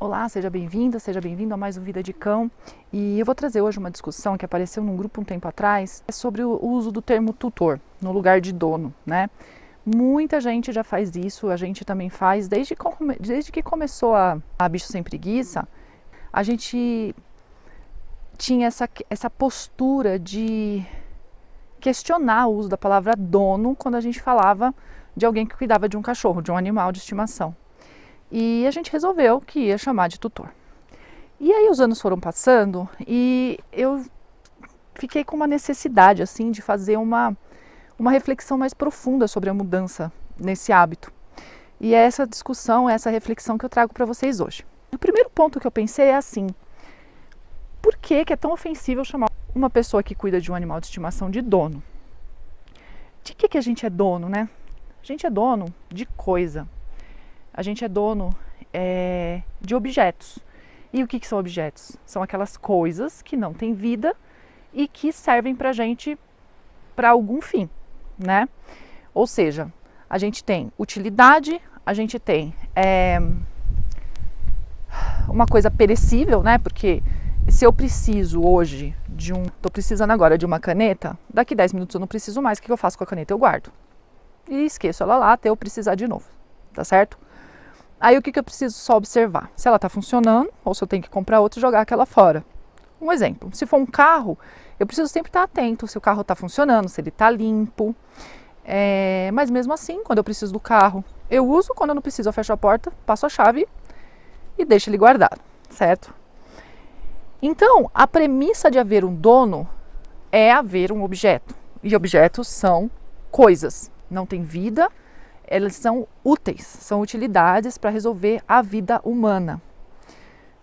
Olá, seja bem-vinda, seja bem-vindo a mais um Vida de Cão. E eu vou trazer hoje uma discussão que apareceu num grupo um tempo atrás, sobre o uso do termo tutor no lugar de dono, né? Muita gente já faz isso, a gente também faz, desde que começou a Bicho Sem Preguiça, a gente tinha essa postura de questionar o uso da palavra dono quando a gente falava de alguém que cuidava de um cachorro, de um animal de estimação. E a gente resolveu que ia chamar de tutor. E aí os anos foram passando e eu fiquei com uma necessidade assim de fazer uma reflexão mais profunda sobre a mudança nesse hábito. E é essa discussão, essa reflexão que eu trago para vocês hoje. O primeiro ponto que eu pensei é assim: por que é tão ofensível chamar uma pessoa que cuida de um animal de estimação de dono? De que a gente é dono, né? A gente é dono de coisa. A gente é dono de objetos. E o que são objetos? São aquelas coisas que não têm vida e que servem pra gente para algum fim, né? Ou seja, a gente tem utilidade, a gente tem uma coisa perecível, né? Porque se eu preciso hoje tô precisando agora de uma caneta, daqui 10 minutos eu não preciso mais, o que eu faço com a caneta? Eu guardo. E esqueço ela lá até eu precisar de novo, tá certo? Aí o que eu preciso só observar? Se ela está funcionando ou se eu tenho que comprar outra e jogar aquela fora. Um exemplo, se for um carro, eu preciso sempre estar atento se o carro está funcionando, se ele está limpo. Mas mesmo assim, quando eu preciso do carro, eu uso, quando eu não preciso eu fecho a porta, passo a chave e deixo ele guardado, certo? Então, a premissa de haver um dono é haver um objeto. E objetos são coisas, não tem vida. Elas são úteis, são utilidades para resolver a vida humana.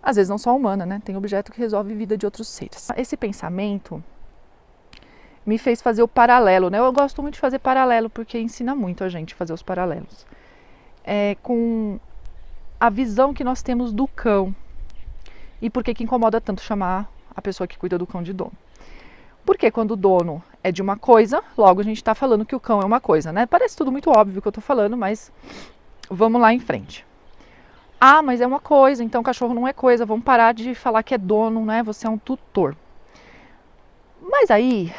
Às vezes não só humana, né? Tem objeto que resolve a vida de outros seres. Esse pensamento me fez fazer o paralelo, né? Eu gosto muito de fazer paralelo porque ensina muito a gente fazer os paralelos. Com a visão que nós temos do cão. E por que incomoda tanto chamar a pessoa que cuida do cão de dono. Porque quando o dono é de uma coisa, logo a gente está falando que o cão é uma coisa, né? Parece tudo muito óbvio que eu estou falando, mas vamos lá em frente. Ah, mas é uma coisa, então o cachorro não é coisa, vamos parar de falar que é dono, né? Você é um tutor. Mas aí,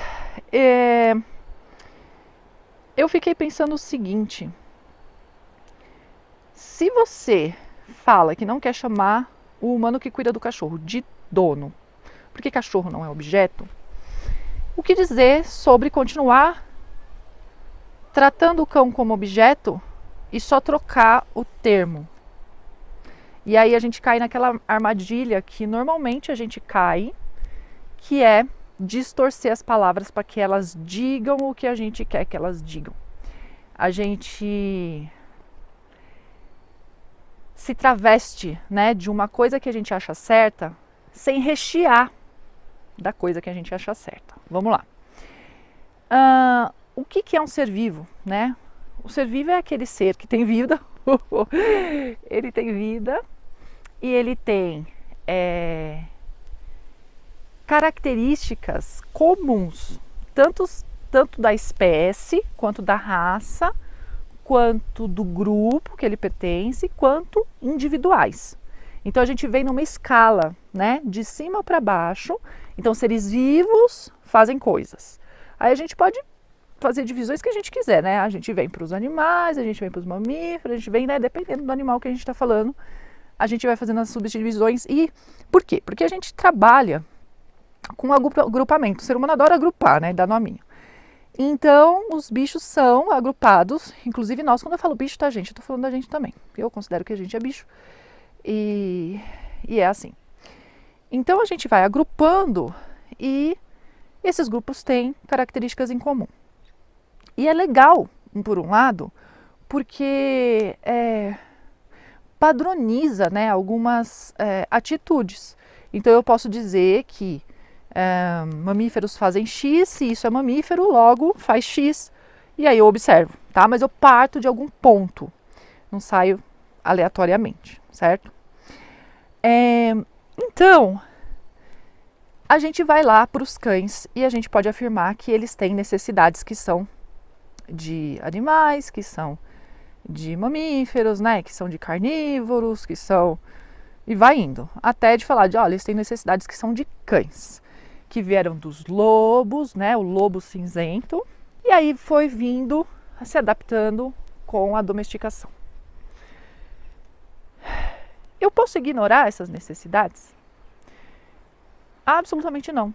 eu fiquei pensando o seguinte: se você fala que não quer chamar o humano que cuida do cachorro de dono, porque cachorro não é objeto, o que dizer sobre continuar tratando o cão como objeto e só trocar o termo? E aí a gente cai naquela armadilha que normalmente a gente cai, que é distorcer as palavras para que elas digam o que a gente quer que elas digam. A gente se traveste, né, de uma coisa que a gente acha certa sem rechear da coisa que a gente acha certa. Vamos lá. O que é um ser vivo, né? O ser vivo é aquele ser que tem vida, ele tem vida e ele tem características comuns, tanto da espécie, quanto da raça, quanto do grupo que ele pertence, quanto individuais. Então a gente vem numa escala, né, de cima para baixo. Então seres vivos fazem coisas. Aí a gente pode fazer divisões que a gente quiser, né? A gente vem para os animais, a gente vem para os mamíferos, a gente vem, né, dependendo do animal que a gente está falando, a gente vai fazendo as subdivisões. E por quê? Porque a gente trabalha com agrupamento. O ser humano adora agrupar, né, dar nominho. Então, os bichos são agrupados, inclusive nós, quando eu falo bicho, tá, gente? Eu tô falando da gente também. Eu considero que a gente é bicho. E é assim. Então, a gente vai agrupando e esses grupos têm características em comum. E é legal, por um lado, porque padroniza, né, algumas atitudes. Então, eu posso dizer que mamíferos fazem X, se isso é mamífero, logo faz X, e aí eu observo, tá? Mas eu parto de algum ponto, não saio aleatoriamente, certo? Então, a gente vai lá para os cães e a gente pode afirmar que eles têm necessidades que são de animais, que são de mamíferos, né? Que são de carnívoros, que são E vai indo, até de falar de, olha, eles têm necessidades que são de cães, que vieram dos lobos, né, o lobo cinzento, e aí foi vindo, se adaptando com a domesticação. Eu posso ignorar essas necessidades? Absolutamente não.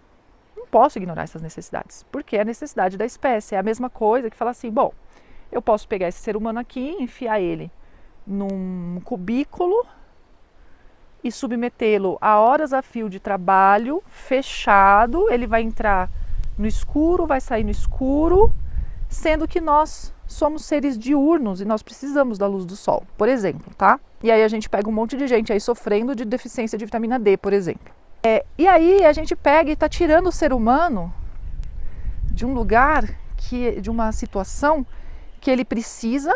Não posso ignorar essas necessidades, porque é a necessidade da espécie. É a mesma coisa que falar assim, bom, eu posso pegar esse ser humano aqui, enfiar ele num cubículo e submetê-lo a horas a fio de trabalho, fechado, ele vai entrar no escuro, vai sair no escuro, sendo que nós somos seres diurnos e nós precisamos da luz do sol, por exemplo, tá? E aí a gente pega um monte de gente aí sofrendo de deficiência de vitamina D, por exemplo. E aí a gente pega e está tirando o ser humano de um lugar, de uma situação que ele precisa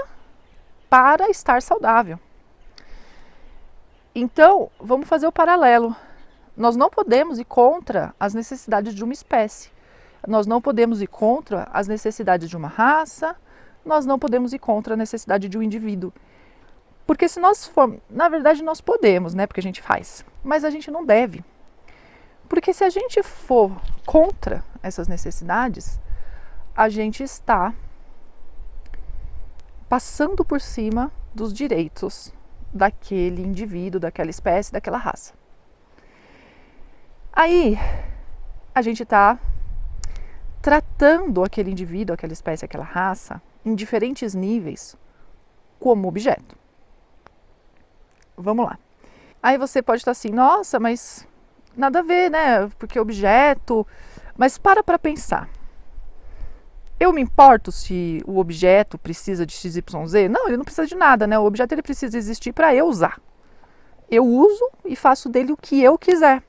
para estar saudável. Então, vamos fazer o paralelo. Nós não podemos ir contra as necessidades de uma espécie. Nós não podemos ir contra as necessidades de uma raça. Nós não podemos ir contra a necessidade de um indivíduo. Porque se nós formos, na verdade nós podemos, né? Porque a gente faz, mas a gente não deve. Porque se a gente for contra essas necessidades, a gente está passando por cima dos direitos daquele indivíduo, daquela espécie, daquela raça. Aí a gente está tratando aquele indivíduo, aquela espécie, aquela raça, em diferentes níveis, como objeto. Vamos lá. Aí você pode estar assim, nossa, mas nada a ver, né? Porque objeto... Mas para pensar. Eu me importo se o objeto precisa de XYZ? Não, ele não precisa de nada, né? O objeto ele precisa existir para eu usar. Eu uso e faço dele o que eu quiser.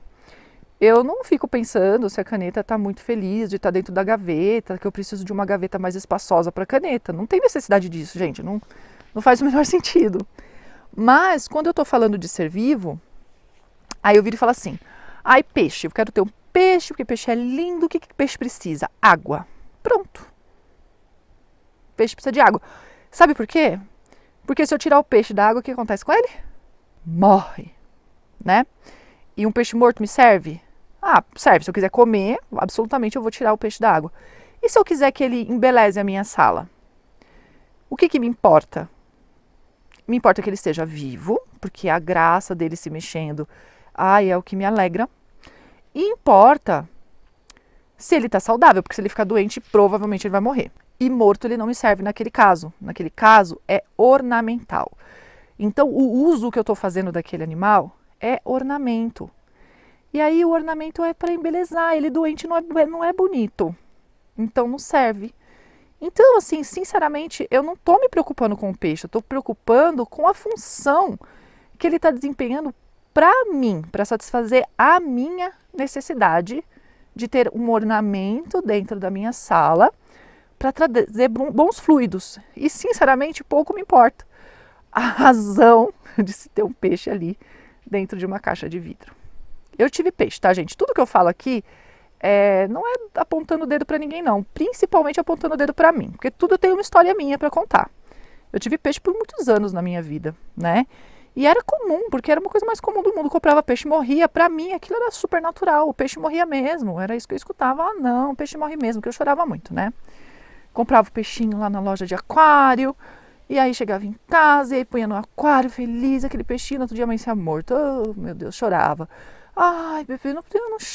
Eu não fico pensando se a caneta está muito feliz de estar dentro da gaveta, que eu preciso de uma gaveta mais espaçosa para a caneta. Não tem necessidade disso, gente. Não faz o menor sentido. Mas, quando eu estou falando de ser vivo, aí eu viro e falo assim, ai, peixe, eu quero ter um peixe, porque peixe é lindo, o que peixe precisa? Água. Pronto. Peixe precisa de água. Sabe por quê? Porque se eu tirar o peixe da água, o que acontece com ele? Morre, né? E um peixe morto me serve? Ah, serve. Se eu quiser comer, absolutamente eu vou tirar o peixe da água. E se eu quiser que ele embeleze a minha sala? O que me importa? Me importa que ele esteja vivo, porque a graça dele se mexendo, é o que me alegra. E importa se ele está saudável, porque se ele ficar doente, provavelmente ele vai morrer. E morto ele não me serve naquele caso. Naquele caso é ornamental. Então o uso que eu estou fazendo daquele animal é ornamento. E aí o ornamento é para embelezar. Ele doente não é bonito. Então não serve. Então, assim, sinceramente, eu não estou me preocupando com o peixe, eu estou preocupando com a função que ele está desempenhando para mim, para satisfazer a minha necessidade de ter um ornamento dentro da minha sala para trazer bons fluidos. E, sinceramente, pouco me importa a razão de se ter um peixe ali dentro de uma caixa de vidro. Eu tive peixe, tá, gente? Tudo que eu falo aqui não é apontando o dedo para ninguém, não. Principalmente apontando o dedo para mim, porque tudo tem uma história minha para contar. Eu tive peixe por muitos anos na minha vida, né? E era comum, porque era uma coisa mais comum do mundo. Comprava peixe, morria. Para mim, aquilo era super natural. O peixe morria mesmo. Era isso que eu escutava. Ah, não, o peixe morre mesmo, porque eu chorava muito, né? Comprava o peixinho lá na loja de aquário. E aí chegava em casa e aí punha no aquário, feliz, aquele peixinho. No outro dia amanhecia morto. Oh, meu Deus, chorava. Ai, bebê, não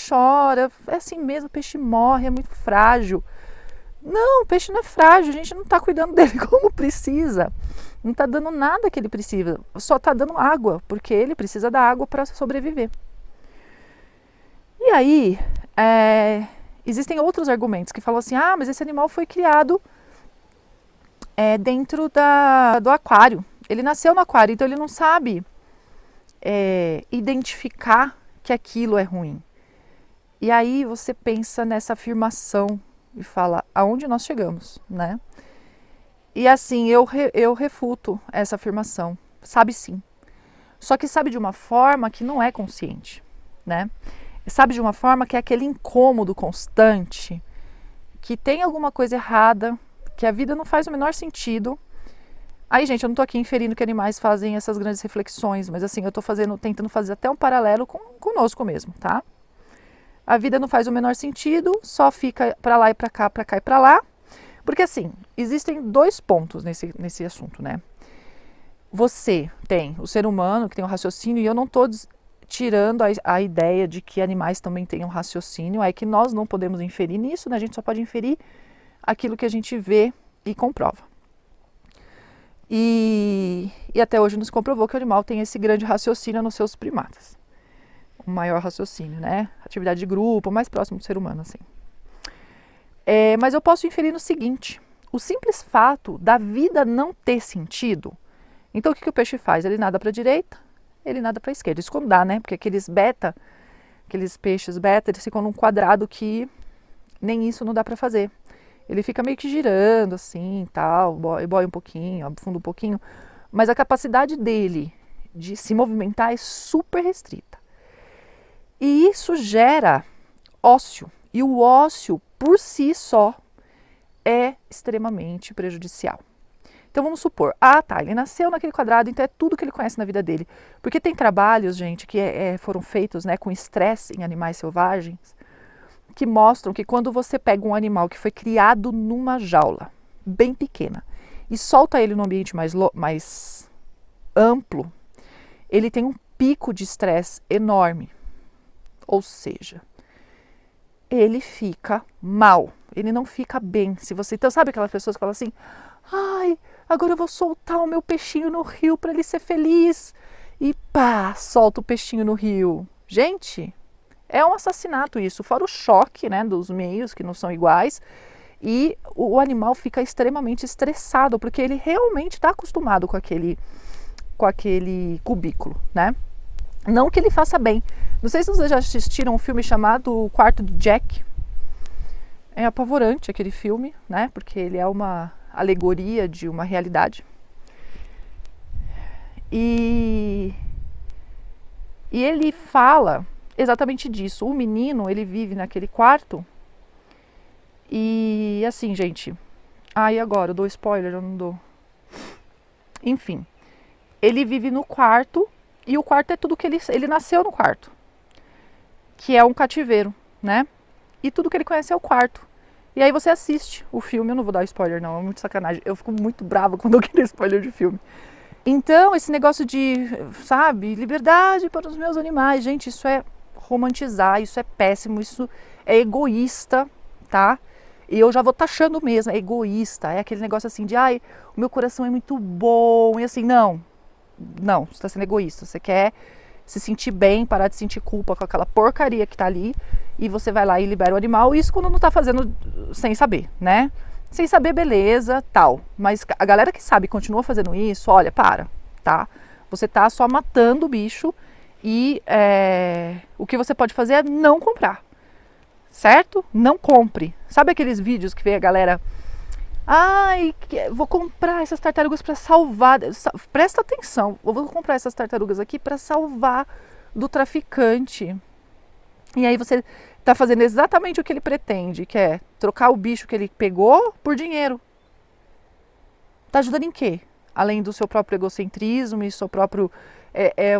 chora. É assim mesmo, o peixe morre, é muito frágil. Não, o peixe não é frágil, a gente não está cuidando dele como precisa. Não está dando nada que ele precisa, só está dando água, porque ele precisa da água para sobreviver. E aí, existem outros argumentos que falam assim, mas esse animal foi criado dentro do aquário. Ele nasceu no aquário, então ele não sabe identificar que aquilo é ruim. E aí você pensa nessa afirmação e fala, aonde nós chegamos, né? E assim, eu refuto essa afirmação. Sabe sim. Só que sabe de uma forma que não é consciente, né? Sabe de uma forma que é aquele incômodo constante, que tem alguma coisa errada, que a vida não faz o menor sentido, Aí, gente, eu não tô aqui inferindo que animais fazem essas grandes reflexões, mas assim, eu tô tentando fazer até um paralelo conosco mesmo, tá? A vida não faz o menor sentido, só fica pra lá e pra cá e pra lá. Porque assim, existem 2 pontos nesse assunto, né? Você tem o ser humano que tem um raciocínio, e eu não tô tirando a ideia de que animais também têm um raciocínio, é que nós não podemos inferir nisso, né? A gente só pode inferir aquilo que a gente vê e comprova. E até hoje nos comprovou que o animal tem esse grande raciocínio nos seus primatas. O maior raciocínio, né? Atividade de grupo, mais próximo do ser humano, assim. Mas eu posso inferir no seguinte: o simples fato da vida não ter sentido. Então o que o peixe faz? Ele nada para a direita, ele nada para a esquerda. Isso quando dá, né? Porque aqueles peixes beta, eles ficam num quadrado que nem isso não dá para fazer. Ele fica meio que girando assim, tal, boia um pouquinho, afunda um pouquinho, mas a capacidade dele de se movimentar é super restrita. E isso gera ócio, e o ócio por si só é extremamente prejudicial. Então vamos supor, ele nasceu naquele quadrado, então é tudo que ele conhece na vida dele. Porque tem trabalhos, gente, que foram feitos, né, com estresse em animais selvagens, que mostram que quando você pega um animal que foi criado numa jaula bem pequena e solta ele num ambiente mais amplo, ele tem um pico de estresse enorme. Ou seja, ele fica mal, ele não fica bem. Então, sabe aquelas pessoas que falam assim: ai, agora eu vou soltar o meu peixinho no rio para ele ser feliz. E pá, solta o peixinho no rio. Gente, é um assassinato isso, fora o choque, né, dos meios que não são iguais, e o animal fica extremamente estressado, porque ele realmente está acostumado com aquele cubículo, né? Não que ele faça bem. Não sei se vocês já assistiram um filme chamado O Quarto de Jack. É apavorante aquele filme, né? Porque ele é uma alegoria de uma realidade. E ele fala exatamente disso. O menino, ele vive naquele quarto e assim, gente, e agora? Eu dou spoiler? Eu não dou. Enfim, ele vive no quarto e o quarto é tudo que ele nasceu no quarto, que é um cativeiro, né? E tudo que ele conhece é o quarto. E aí você assiste o filme, eu não vou dar spoiler não, é muito sacanagem. Eu fico muito brava quando eu quero spoiler de filme. Então, esse negócio de, sabe, liberdade para os meus animais, gente, isso é romantizar, isso é péssimo, isso é egoísta, tá? E eu já vou taxando mesmo, é egoísta, é aquele negócio assim de, o meu coração é muito bom, e assim, não, você está sendo egoísta, você quer se sentir bem, parar de sentir culpa com aquela porcaria que tá ali, e você vai lá e libera o animal, isso quando não tá fazendo sem saber, né? Sem saber, beleza, tal. Mas a galera que sabe e continua fazendo isso, olha, tá? Você tá só matando o bicho e o que você pode fazer é não comprar, certo? Não compre. Sabe aqueles vídeos que vê a galera... vou comprar essas tartarugas para salvar... Presta atenção, eu vou comprar essas tartarugas aqui para salvar do traficante. E aí você está fazendo exatamente o que ele pretende, que é trocar o bicho que ele pegou por dinheiro. Está ajudando em quê? Além do seu próprio egocentrismo e seu próprio...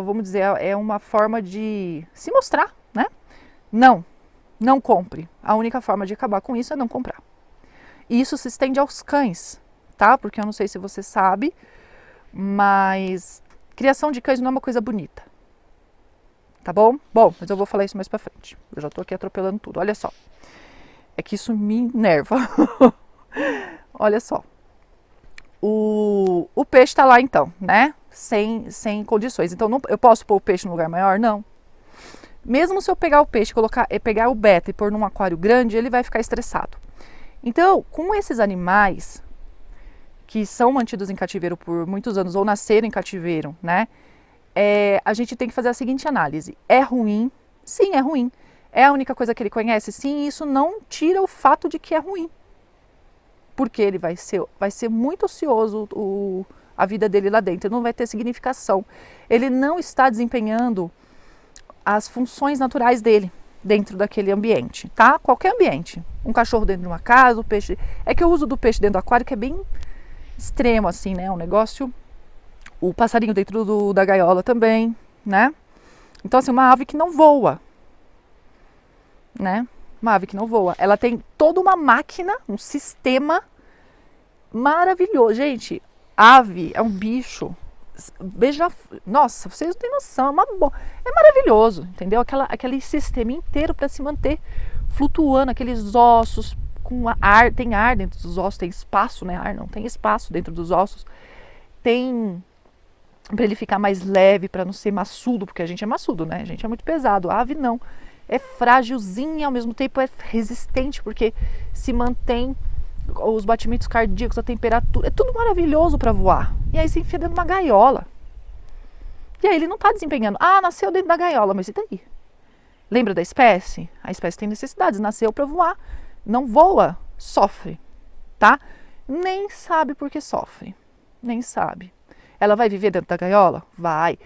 vamos dizer, é uma forma de se mostrar, né? Não compre. A única forma de acabar com isso é não comprar. E isso se estende aos cães, tá? Porque eu não sei se você sabe, mas criação de cães não é uma coisa bonita. Tá bom? Bom, mas eu vou falar isso mais pra frente. Eu já tô aqui atropelando tudo. Olha só. É que isso me enerva. Olha só. O peixe tá lá então, né? Sem condições. Então eu posso pôr o peixe num lugar maior? Não. Mesmo se eu pegar o peixe, pegar o beta e pôr num aquário grande, ele vai ficar estressado. Então, com esses animais que são mantidos em cativeiro por muitos anos ou nasceram em cativeiro, né? A gente tem que fazer a seguinte análise. É ruim? Sim, é ruim. É a única coisa que ele conhece? Sim, isso não tira o fato de que é ruim. Porque ele vai ser muito ocioso a vida dele lá dentro, ele não vai ter significação. Ele não está desempenhando as funções naturais dele dentro daquele ambiente, tá? Qualquer ambiente. Um cachorro dentro de uma casa, o peixe... É que eu uso do peixe dentro do aquário que é bem extremo, assim, né? Um negócio... O passarinho dentro da gaiola também, né? Então, assim, uma ave que não voa, né? Uma ave que não voa. Ela tem toda uma máquina, um sistema maravilhoso. Gente, ave é um bicho. Veja, nossa, vocês não têm noção, é maravilhoso, entendeu? Aquele sistema inteiro para se manter flutuando, aqueles ossos com ar, tem ar dentro dos ossos, tem espaço, né? Ar não, tem espaço dentro dos ossos. Tem para ele ficar mais leve, para não ser maçudo, porque a gente é maçudo, né? A gente é muito pesado. A ave não. É frágilzinha, ao mesmo tempo é resistente, porque se mantém os batimentos cardíacos, a temperatura, é tudo maravilhoso para voar. E aí se enfia dentro de uma gaiola. E aí ele não está desempenhando. Ah, nasceu dentro da gaiola, mas e daí? Lembra da espécie? A espécie tem necessidades, nasceu para voar. Não voa, sofre, tá? Nem sabe por que sofre. Nem sabe. Ela vai viver dentro da gaiola? Vai.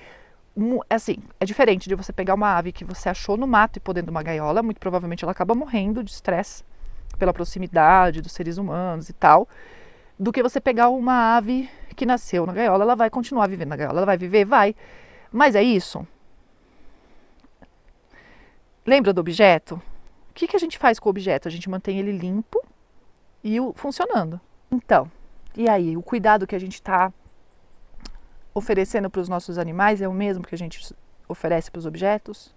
Assim, é diferente de você pegar uma ave que você achou no mato e pôr dentro de uma gaiola. Muito provavelmente ela acaba morrendo de estresse pela proximidade dos seres humanos e tal, do que você pegar uma ave que nasceu na gaiola. Ela vai continuar vivendo na gaiola. Ela vai viver? Vai. Mas é isso. Lembra do objeto? O que a gente faz com o objeto? A gente mantém ele limpo e funcionando. Então, e aí? O cuidado que a gente está oferecendo para os nossos animais é o mesmo que a gente oferece para os objetos?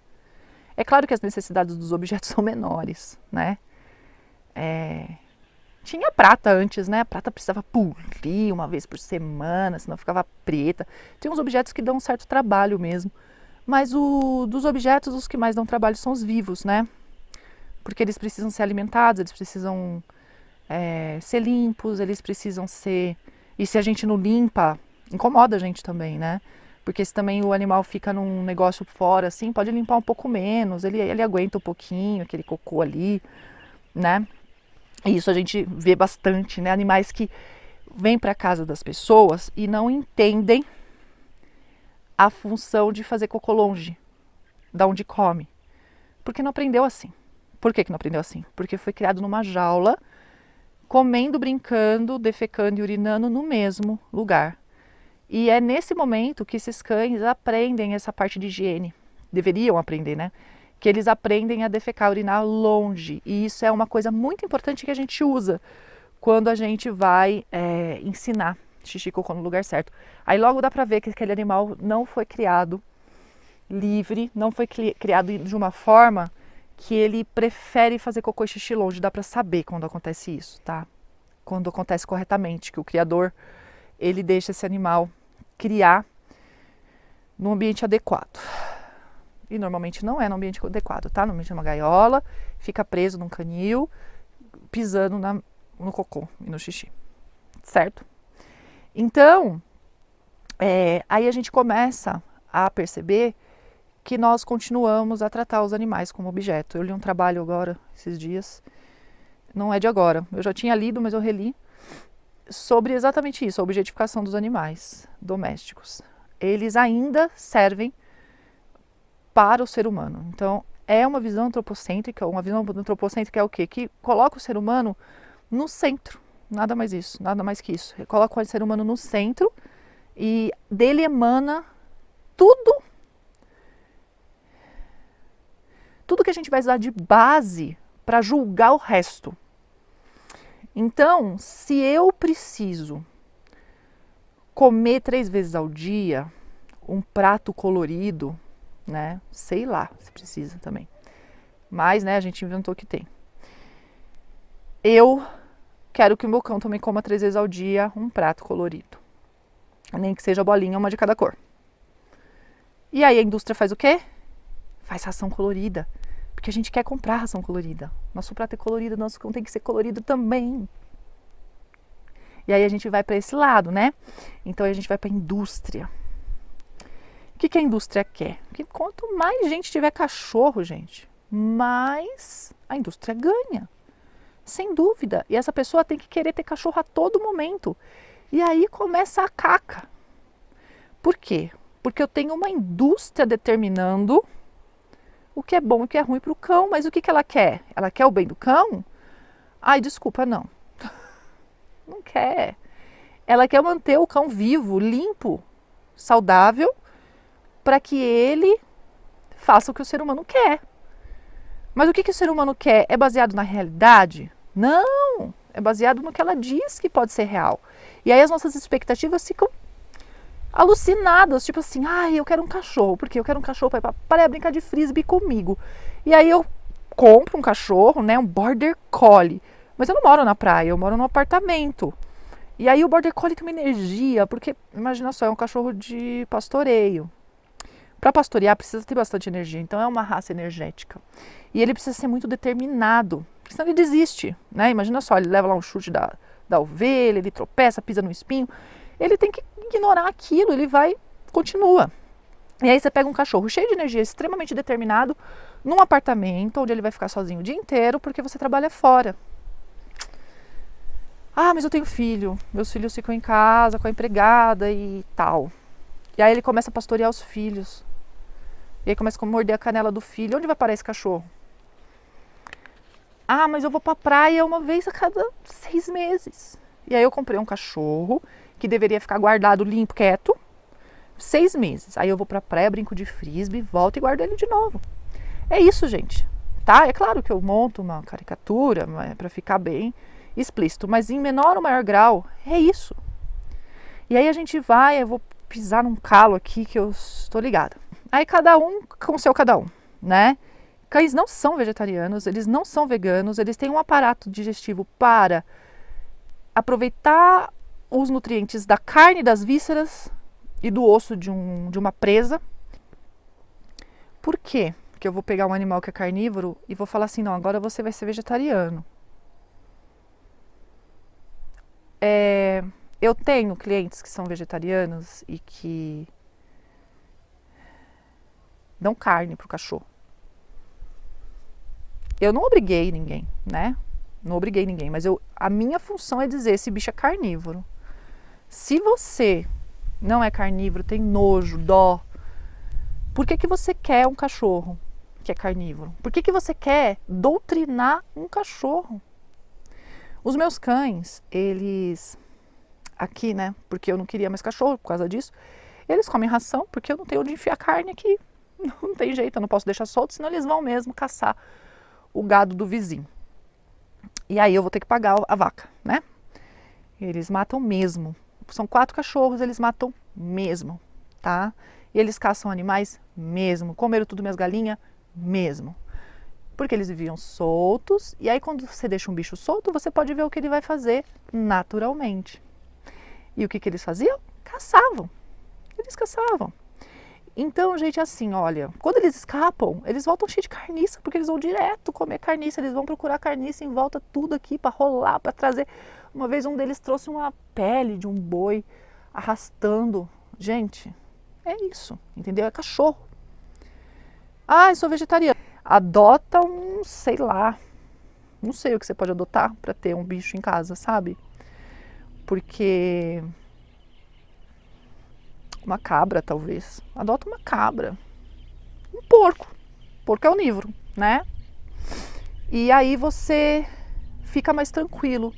É claro que as necessidades dos objetos são menores, né? Tinha prata antes, né? A prata precisava polir uma vez por semana, senão ficava preta. Tem uns objetos que dão um certo trabalho mesmo. Mas dos objetos, os que mais dão trabalho são os vivos, né? Porque eles precisam ser alimentados, eles precisam ser limpos, eles precisam ser... E se a gente não limpa, incomoda a gente também, né? Porque se também o animal fica num negócio fora, assim, pode limpar um pouco menos, ele aguenta um pouquinho, aquele cocô ali, né? E isso a gente vê bastante, né? Animais que vêm para a casa das pessoas e não entendem a função de fazer cocô longe da onde come. Porque não aprendeu assim. Por que não aprendeu assim? Porque foi criado numa jaula, comendo, brincando, defecando e urinando no mesmo lugar. E é nesse momento que esses cães aprendem essa parte de higiene. Deveriam aprender, né? Que eles aprendem a defecar, urinar longe. E isso é uma coisa muito importante que a gente usa quando a gente vai ensinar xixi e cocô no lugar certo. Aí logo dá pra ver que aquele animal não foi criado livre, não foi criado de uma forma que ele prefere fazer cocô e xixi longe. Dá pra saber quando acontece isso, tá? Quando acontece corretamente, que o criador, ele deixa esse animal criar num ambiente adequado. E normalmente não é no ambiente adequado, tá? Normalmente é uma gaiola, fica preso num canil, pisando no cocô e no xixi, certo? Então, aí a gente começa a perceber que nós continuamos a tratar os animais como objeto. Eu li um trabalho agora, esses dias, não é de agora, eu já tinha lido, mas eu reli, sobre exatamente isso, a objetificação dos animais domésticos. Eles ainda servem para o ser humano. Então, é uma visão antropocêntrica. Uma visão antropocêntrica é o quê? Que coloca o ser humano no centro. Nada mais isso, nada mais que isso. Coloca o ser humano no centro e dele emana tudo que a gente vai usar de base para julgar o resto. Então, se eu preciso comer 3 vezes ao dia um prato colorido, né? Sei lá, se precisa também. Mas, né, a gente inventou que tem. Eu quero que o meu cão também coma 3 vezes ao dia um prato colorido. Nem que seja bolinha, uma de cada cor. E aí a indústria faz o quê? Faz ração colorida. Porque a gente quer comprar ração colorida. Nosso prato é colorido, nosso cão tem que ser colorido também. E aí a gente vai para esse lado, né? Então a gente vai para a indústria. O que a indústria quer? Que quanto mais gente tiver cachorro, gente, mais a indústria ganha. Sem dúvida. E essa pessoa tem que querer ter cachorro a todo momento. E aí começa a caca. Por quê? Porque eu tenho uma indústria determinando o que é bom e o que é ruim para o cão. Mas o que ela quer? Ela quer o bem do cão? Ai, desculpa, não. Não quer. Ela quer manter o cão vivo, limpo, saudável, para que ele faça o que o ser humano quer. Mas o que o ser humano quer? É baseado na realidade? Não! É baseado no que ela diz que pode ser real. E aí as nossas expectativas ficam alucinadas, tipo assim, eu quero um cachorro, porque eu quero um cachorro para brincar de frisbee comigo. E aí eu compro um cachorro, né, um border collie, mas eu não moro na praia, eu moro num apartamento. E aí o border collie tem uma energia, porque imagina só, é um cachorro de pastoreio. Para pastorear precisa ter bastante energia, então é uma raça energética. E ele precisa ser muito determinado, porque senão ele desiste, né? Imagina só, ele leva lá um chute da ovelha, ele tropeça, pisa no espinho. Ele tem que ignorar aquilo, ele continua. E aí você pega um cachorro cheio de energia, extremamente determinado, num apartamento onde ele vai ficar sozinho o dia inteiro porque você trabalha fora. Mas eu tenho filho, meus filhos ficam em casa com a empregada e tal. E aí ele começa a pastorear os filhos. E aí começa a morder a canela do filho. Onde vai parar esse cachorro? Mas eu vou pra praia uma vez a cada 6 meses. E aí eu comprei um cachorro que deveria ficar guardado, limpo, quieto, 6 meses. Aí eu vou pra praia, brinco de frisbee, volto e guardo ele de novo. É isso, gente. Tá? É claro que eu monto uma caricatura para ficar bem explícito, mas em menor ou maior grau, é isso. E aí a gente eu vou pisar num calo aqui que eu estou ligada. Aí cada um com o seu cada um, né? Cães não são vegetarianos, eles não são veganos, eles têm um aparato digestivo para aproveitar os nutrientes da carne, das vísceras e do osso de uma presa. Por quê? Porque eu vou pegar um animal que é carnívoro e vou falar assim, não, agora você vai ser vegetariano. Eu tenho clientes que são vegetarianos e que dão carne pro cachorro. Eu não obriguei ninguém, né? Não obriguei ninguém, mas a minha função é dizer, esse bicho é carnívoro. Se você não é carnívoro, tem nojo, dó, por que você quer um cachorro que é carnívoro? Por que você quer doutrinar um cachorro? Os meus cães, eles... Aqui, né? Porque eu não queria mais cachorro por causa disso. Eles comem ração porque eu não tenho onde enfiar carne aqui. Não tem jeito, eu não posso deixar solto, senão eles vão mesmo caçar o gado do vizinho. E aí eu vou ter que pagar a vaca, né? Eles matam mesmo. São 4 cachorros, eles matam mesmo, tá? E eles caçam animais mesmo. Comeram tudo minhas galinhas mesmo. Porque eles viviam soltos. E aí quando você deixa um bicho solto, você pode ver o que ele vai fazer naturalmente. E o que eles faziam? Caçavam. Eles caçavam. Então, gente, assim, olha, quando eles escapam, eles voltam cheios de carniça, porque eles vão direto comer carniça, eles vão procurar carniça em volta tudo aqui para rolar, para trazer. Uma vez um deles trouxe uma pele de um boi arrastando. Gente, é isso, entendeu? É cachorro. Eu sou vegetariana. Adota sei lá, não sei o que você pode adotar para ter um bicho em casa, sabe? Porque uma cabra, talvez. Adota uma cabra. Um porco. Porco é onívoro, né? E aí você fica mais tranquilo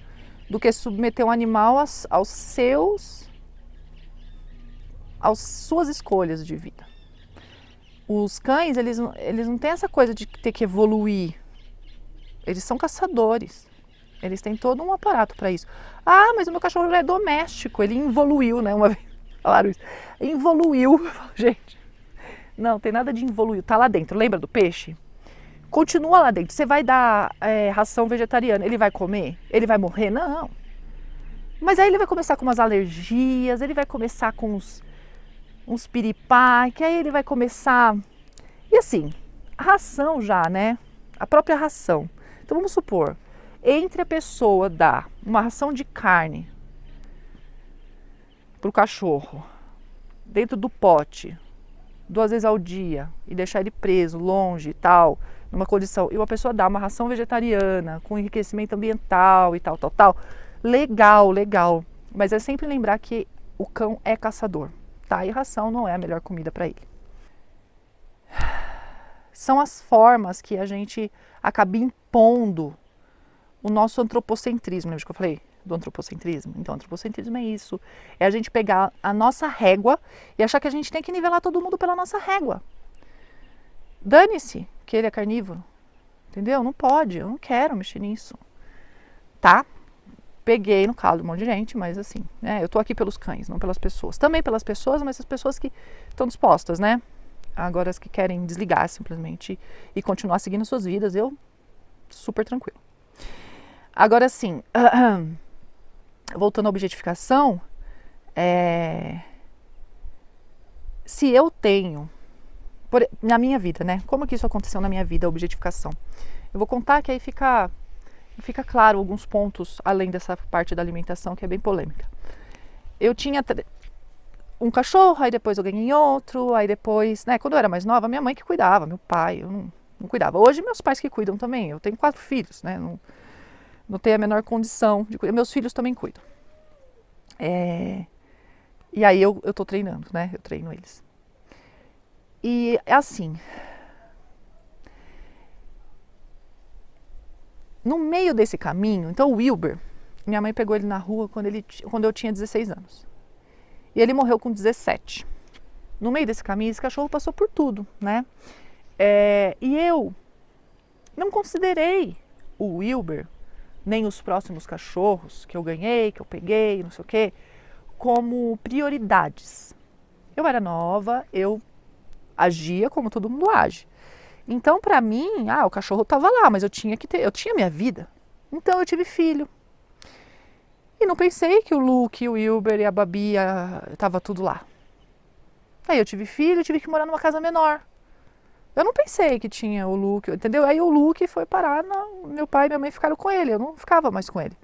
do que submeter um animal às suas escolhas de vida. Os cães, eles não têm essa coisa de ter que evoluir. Eles são caçadores. Eles têm todo um aparato para isso. Mas o meu cachorro já é doméstico, ele evoluiu, né? Uma vez falaram isso. Evoluiu. Gente, não, tem nada de evoluiu. Tá lá dentro, lembra do peixe? Continua lá dentro. Você vai dar ração vegetariana, ele vai comer? Ele vai morrer? Não. Mas aí ele vai começar com umas alergias, ele vai começar com uns piripá, que aí ele vai começar... E assim, a ração já, né? A própria ração. Então vamos supor, entre a pessoa dar uma ração de carne para o cachorro, dentro do pote, 2 vezes ao dia, e deixar ele preso, longe e tal, numa condição, e uma pessoa dá uma ração vegetariana, com enriquecimento ambiental e tal, legal, legal. Mas é sempre lembrar que o cão é caçador, tá? E ração não é a melhor comida para ele. São as formas que a gente acaba impondo o nosso antropocentrismo, lembra que eu falei? do antropocentrismo? Então, antropocentrismo é isso. É a gente pegar a nossa régua e achar que a gente tem que nivelar todo mundo pela nossa régua. Dane-se que ele é carnívoro. Entendeu? Não pode, eu não quero mexer nisso. Tá? Peguei no calo de um monte de gente, mas assim, né? Eu tô aqui pelos cães, não pelas pessoas. Também pelas pessoas, mas as pessoas que estão dispostas, né? Agora as que querem desligar simplesmente e continuar seguindo suas vidas, eu super tranquilo. Agora sim, voltando à objetificação, se eu tenho, na minha vida, né? Como que isso aconteceu na minha vida, a objetificação? Eu vou contar que aí fica claro alguns pontos, além dessa parte da alimentação, que é bem polêmica. Eu tinha um cachorro, aí depois eu ganhei outro, aí depois, né? Quando eu era mais nova, minha mãe que cuidava, meu pai, eu não cuidava. Hoje meus pais que cuidam também, eu tenho 4 filhos, né? Não tenho a menor condição de cuidar. Meus filhos também cuidam. E aí eu tô treinando, né? Eu treino eles. E é assim. No meio desse caminho, então o Wilber, minha mãe pegou ele na rua quando eu tinha 16 anos. E ele morreu com 17. No meio desse caminho, esse cachorro passou por tudo, né? E eu não considerei o Wilber, nem os próximos cachorros que eu ganhei, que eu peguei, não sei o quê, como prioridades. Eu era nova, eu agia como todo mundo age. Então, pra mim, o cachorro tava lá, mas eu tinha minha vida. Então, eu tive filho. E não pensei que o Luke, o Wilber e a Babi tava tudo lá. Aí eu tive filho, tive que morar numa casa menor. Eu não pensei que tinha o Luke, entendeu? Aí o Luke foi parar, meu pai e minha mãe ficaram com ele, eu não ficava mais com ele.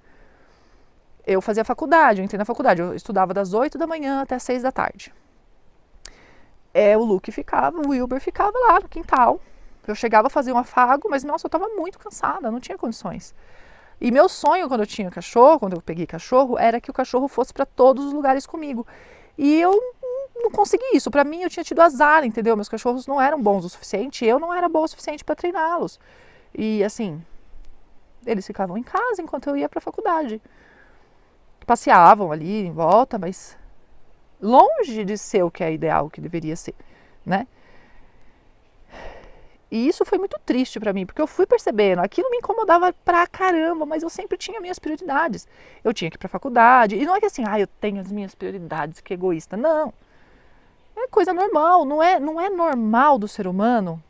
Eu fazia faculdade, eu entrei na faculdade, eu estudava das 8 da manhã até 6 da tarde. O Luke ficava, o Wilber ficava lá no quintal. Eu chegava a fazer um afago, mas nossa, eu estava muito cansada, não tinha condições. E meu sonho quando eu tinha cachorro, quando eu peguei cachorro, era que o cachorro fosse para todos os lugares comigo. E eu não consegui isso. Para mim, eu tinha tido azar, entendeu? Meus cachorros não eram bons o suficiente, eu não era boa o suficiente para treiná-los. E assim, eles ficavam em casa enquanto eu ia para a faculdade. Passeavam ali em volta, mas longe de ser o que é ideal, o que deveria ser, né? E isso foi muito triste pra mim, porque eu fui percebendo, aquilo me incomodava pra caramba, mas eu sempre tinha minhas prioridades. Eu tinha que ir pra faculdade, e não é que assim, eu tenho as minhas prioridades, que egoísta. Não. É coisa normal, não é normal do ser humano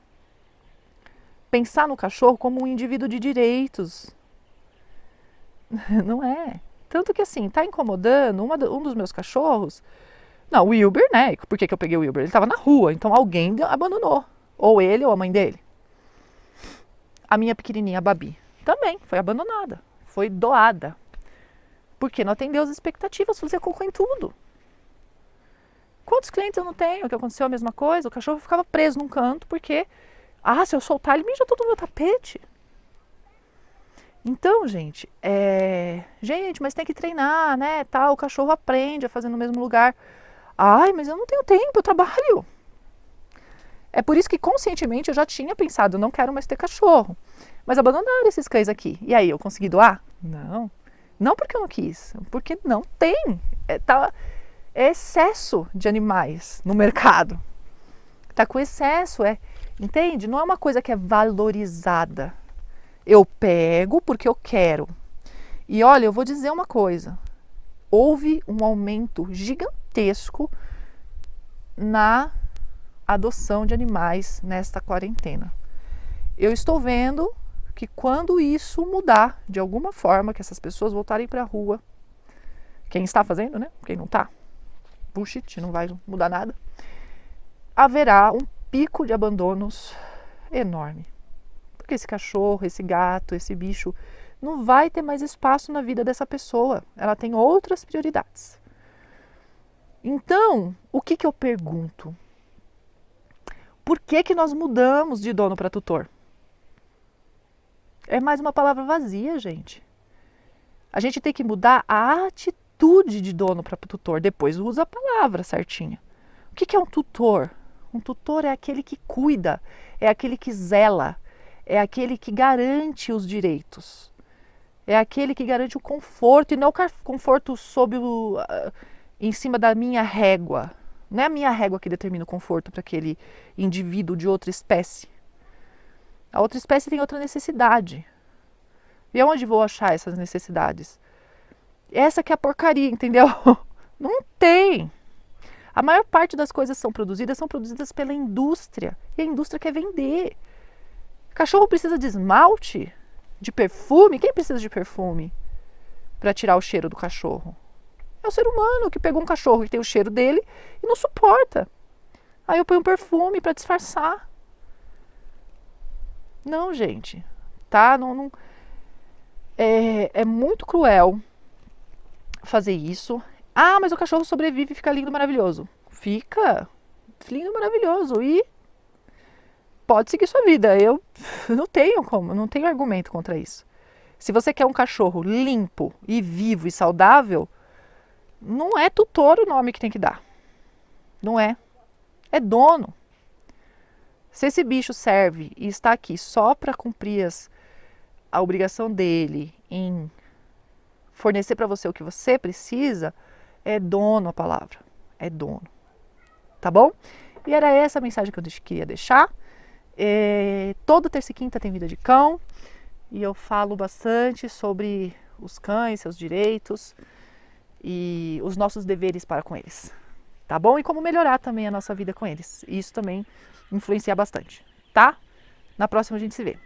pensar no cachorro como um indivíduo de direitos. Não é. Tanto que assim, tá incomodando um dos meus cachorros. Não, o Wilber, né? Por que eu peguei o Wilber? Ele tava na rua, então alguém abandonou. Ou ele ou a mãe dele. A minha pequenininha, a Babi, também foi abandonada. Foi doada. Porque não atendeu as expectativas, fazia cocô em tudo. Quantos clientes eu não tenho que aconteceu a mesma coisa? O cachorro ficava preso num canto porque, se eu soltar ele mija todo no meu tapete. Então, gente, mas tem que treinar, né? O cachorro aprende a fazer no mesmo lugar. Mas eu não tenho tempo, eu trabalho. É por isso que conscientemente eu já tinha pensado, não quero mais ter cachorro. Mas abandonaram esses cães aqui. E aí, eu consegui doar? Não. Não porque eu não quis, porque não tem. É excesso de animais no mercado. Tá com excesso, entende? Não é uma coisa que é valorizada. Eu pego porque eu quero. E olha, eu vou dizer uma coisa. Houve um aumento gigantesco na adoção de animais nesta quarentena. Eu estou vendo que quando isso mudar de alguma forma, que essas pessoas voltarem para a rua, quem está fazendo, né? Quem não está, bullshit, não vai mudar nada, haverá um pico de abandonos enorme. Porque esse cachorro, esse gato, esse bicho não vai ter mais espaço na vida dessa pessoa. Ela tem outras prioridades. Então, o que eu pergunto? Por que nós mudamos de dono para tutor? É mais uma palavra vazia, gente. A gente tem que mudar a atitude de dono para tutor. Depois usa a palavra certinha. O que é um tutor? Um tutor é aquele que cuida, é aquele que zela, é aquele que garante os direitos. É aquele que garante o conforto e não o conforto em cima da minha régua. Não é a minha régua que determina o conforto para aquele indivíduo de outra espécie. A outra espécie tem outra necessidade. E onde vou achar essas necessidades? Essa que é a porcaria, entendeu? Não tem. A maior parte das coisas são produzidas pela indústria. E a indústria quer vender. Cachorro precisa de esmalte, de perfume. Quem precisa de perfume para tirar o cheiro do cachorro? É o ser humano que pegou um cachorro que tem o cheiro dele e não suporta. Aí eu ponho um perfume para disfarçar. Não, gente. Tá? Não, é muito cruel fazer isso. Ah, mas o cachorro sobrevive e fica lindo, maravilhoso. Fica lindo, maravilhoso. E pode seguir sua vida. Eu não tenho argumento contra isso. Se você quer um cachorro limpo e vivo e saudável, não é tutor o nome que tem que dar. Não é. É dono. Se esse bicho serve e está aqui só para cumprir a obrigação dele em fornecer para você o que você precisa, é dono a palavra. É dono. Tá bom? E era essa a mensagem que eu queria deixar. Toda terça e quinta tem Vida de Cão. E eu falo bastante sobre os cães, seus direitos e os nossos deveres para com eles. Tá bom? E como melhorar também a nossa vida com eles. Isso também influencia bastante, tá? Na próxima a gente se vê.